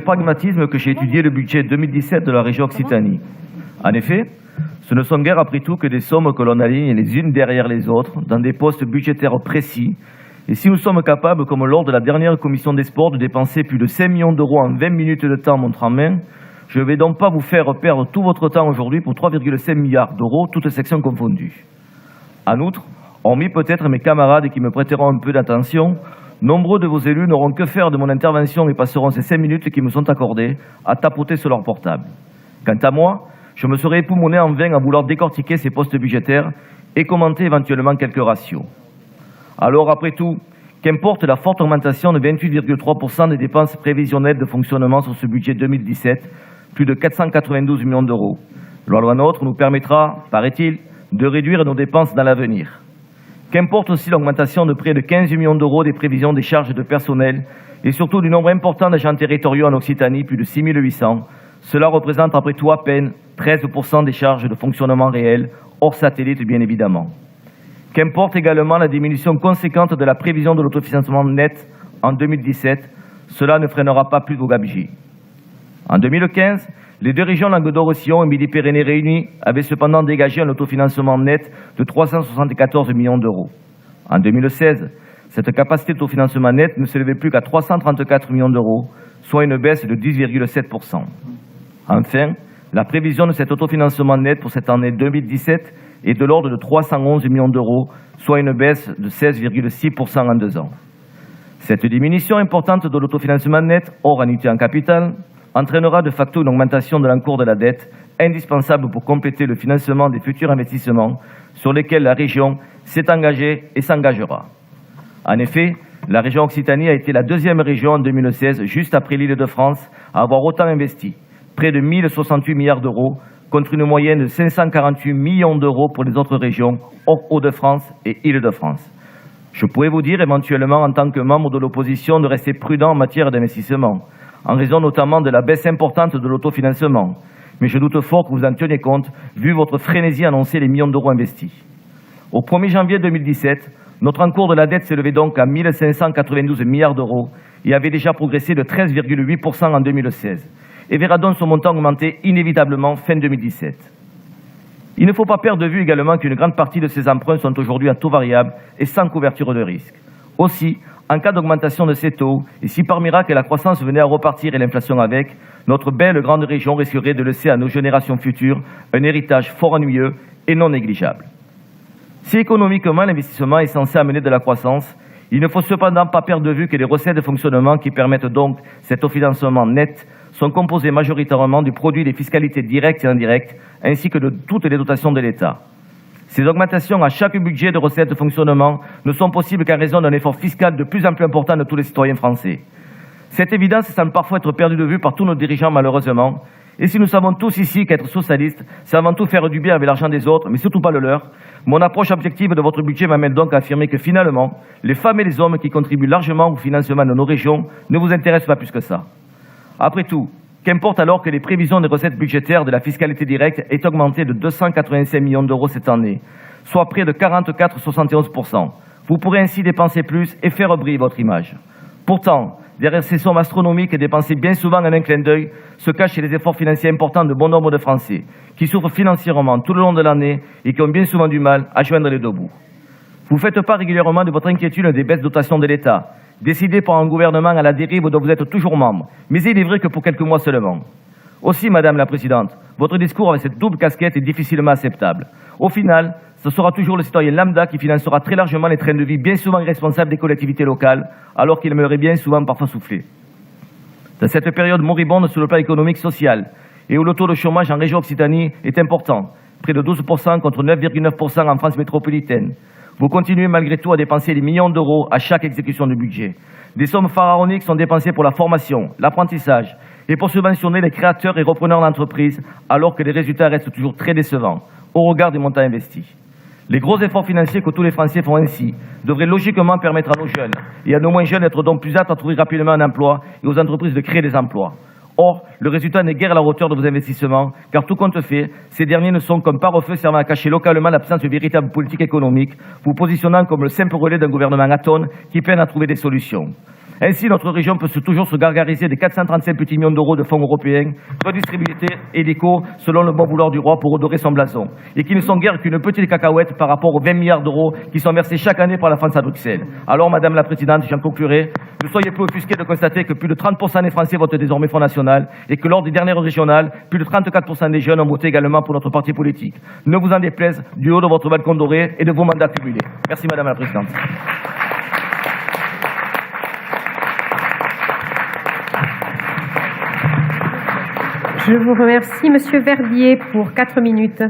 pragmatisme que j'ai étudié le budget 2017 de la région Occitanie. En effet, ce ne sont guère après tout que des sommes que l'on aligne les unes derrière les autres dans des postes budgétaires précis. Et si nous sommes capables, comme lors de la dernière commission des sports, de dépenser plus de 5 millions d'euros en 20 minutes de temps montre en main, je ne vais donc pas vous faire perdre tout votre temps aujourd'hui pour 3,5 milliards d'euros, toutes sections confondues. En outre, hormis peut-être mes camarades qui me prêteront un peu d'attention, nombreux de vos élus n'auront que faire de mon intervention et passeront ces 5 minutes qui me sont accordées à tapoter sur leur portable. Quant à moi, je me serais époumoné en vain à vouloir décortiquer ces postes budgétaires et commenter éventuellement quelques ratios. Alors après tout, qu'importe la forte augmentation de 28,3% des dépenses prévisionnelles de fonctionnement sur ce budget 2017, plus de 492 millions d'euros. La loi NOTRe nous permettra, paraît-il, de réduire nos dépenses dans l'avenir. Qu'importe aussi l'augmentation de près de 15 millions d'euros des prévisions des charges de personnel et surtout du nombre important d'agents territoriaux en Occitanie, plus de 6 800. Cela représente après tout à peine 13% des charges de fonctionnement réelles, hors satellite bien évidemment. Qu'importe également la diminution conséquente de la prévision de l'autofinancement net en 2017, cela ne freinera pas plus vos gabegies. En 2015, les deux régions Languedoc-Roussillon et Midi-Pyrénées réunies avaient cependant dégagé un autofinancement net de 374 millions d'euros. En 2016, cette capacité d'autofinancement net ne s'élevait plus qu'à 334 millions d'euros, soit une baisse de 10,7%. Enfin, la prévision de cet autofinancement net pour cette année 2017 est de l'ordre de 311 millions d'euros, soit une baisse de 16,6% en 2 ans. Cette diminution importante de l'autofinancement net, hors annuité en capital, entraînera de facto une augmentation de l'encours de la dette, indispensable pour compléter le financement des futurs investissements sur lesquels la région s'est engagée et s'engagera. En effet, la région Occitanie a été la deuxième région en 2016, juste après l'Île-de-France, à avoir autant investi, près de 1068 milliards d'euros, contre une moyenne de 548 millions d'euros pour les autres régions, hors Hauts-de-France et Île-de-France. Je pourrais vous dire éventuellement, en tant que membre de l'opposition, de rester prudent en matière d'investissement, en raison notamment de la baisse importante de l'autofinancement. Mais je doute fort que vous en teniez compte, vu votre frénésie à annoncer les millions d'euros investis. Au 1er janvier 2017, notre encours de la dette s'élevait donc à 1 592 milliards d'euros et avait déjà progressé de 13,8% en 2016, et verra donc son montant augmenter inévitablement fin 2017. Il ne faut pas perdre de vue également qu'une grande partie de ces emprunts sont aujourd'hui à taux variable et sans couverture de risque. Aussi, en cas d'augmentation de ces taux, et si par miracle la croissance venait à repartir et l'inflation avec, notre belle grande région risquerait de laisser à nos générations futures un héritage fort ennuyeux et non négligeable. Si économiquement l'investissement est censé amener de la croissance, il ne faut cependant pas perdre de vue que les recettes de fonctionnement qui permettent donc cet autofinancement net sont composées majoritairement du produit des fiscalités directes et indirectes, ainsi que de toutes les dotations de l'État. Ces augmentations à chaque budget de recettes de fonctionnement ne sont possibles qu'en raison d'un effort fiscal de plus en plus important de tous les citoyens français. Cette évidence semble parfois être perdue de vue par tous nos dirigeants malheureusement, et si nous savons tous ici qu'être socialiste, c'est avant tout faire du bien avec l'argent des autres, mais surtout pas le leur, mon approche objective de votre budget m'amène donc à affirmer que finalement, les femmes et les hommes qui contribuent largement au financement de nos régions ne vous intéressent pas plus que ça. Après tout, qu'importe alors que les prévisions des recettes budgétaires de la fiscalité directe aient augmenté de 285 millions d'euros cette année, soit près de 44,71%. Vous pourrez ainsi dépenser plus et faire briller votre image. Pourtant, derrière ces sommes astronomiques dépensées bien souvent en un clin d'œil, se cachent les efforts financiers importants de bon nombre de Français, qui souffrent financièrement tout le long de l'année et qui ont bien souvent du mal à joindre les deux bouts. Vous faites part régulièrement de votre inquiétude des baisses de dotations de l'État, décidées par un gouvernement à la dérive dont vous êtes toujours membre, mais il est vrai que pour quelques mois seulement. Aussi, Madame la Présidente, votre discours avec cette double casquette est difficilement acceptable. Au final, ce sera toujours le citoyen lambda qui financera très largement les trains de vie bien souvent irresponsables des collectivités locales, alors qu'il aimerait bien souvent parfois souffler. Dans cette période moribonde sur le plan économique et social, et où le taux de chômage en région Occitanie est important, près de 12% contre 9,9% en France métropolitaine, vous continuez malgré tout à dépenser des millions d'euros à chaque exécution du budget. Des sommes pharaoniques sont dépensées pour la formation, l'apprentissage et pour subventionner les créateurs et repreneurs d'entreprises, alors que les résultats restent toujours très décevants au regard des montants investis. Les gros efforts financiers que tous les Français font ainsi devraient logiquement permettre à nos jeunes et à nos moins jeunes d'être donc plus aptes à trouver rapidement un emploi et aux entreprises de créer des emplois. Or, le résultat n'est guère à la hauteur de vos investissements, car tout compte fait, ces derniers ne sont comme pare-feu servant à cacher localement l'absence de véritable politique économique, vous positionnant comme le simple relais d'un gouvernement atone qui peine à trouver des solutions. Ainsi, notre région peut toujours se gargariser des 435 petits millions d'euros de fonds européens, redistribués hélico selon le bon vouloir du roi pour redorer son blason, et qui ne sont guère qu'une petite cacahuète par rapport aux 20 milliards d'euros qui sont versés chaque année par la France à Bruxelles. Alors, Madame la Présidente, j'en conclurai, ne soyez peu offusqués de constater que plus de 30% des Français votent désormais Front National et que lors des dernières régionales, plus de 34% des jeunes ont voté également pour notre parti politique. Ne vous en déplaise, du haut de votre balcon doré et de vos mandats cumulés. Merci Madame la Présidente. Je vous remercie, Monsieur Verdier, pour 4 minutes.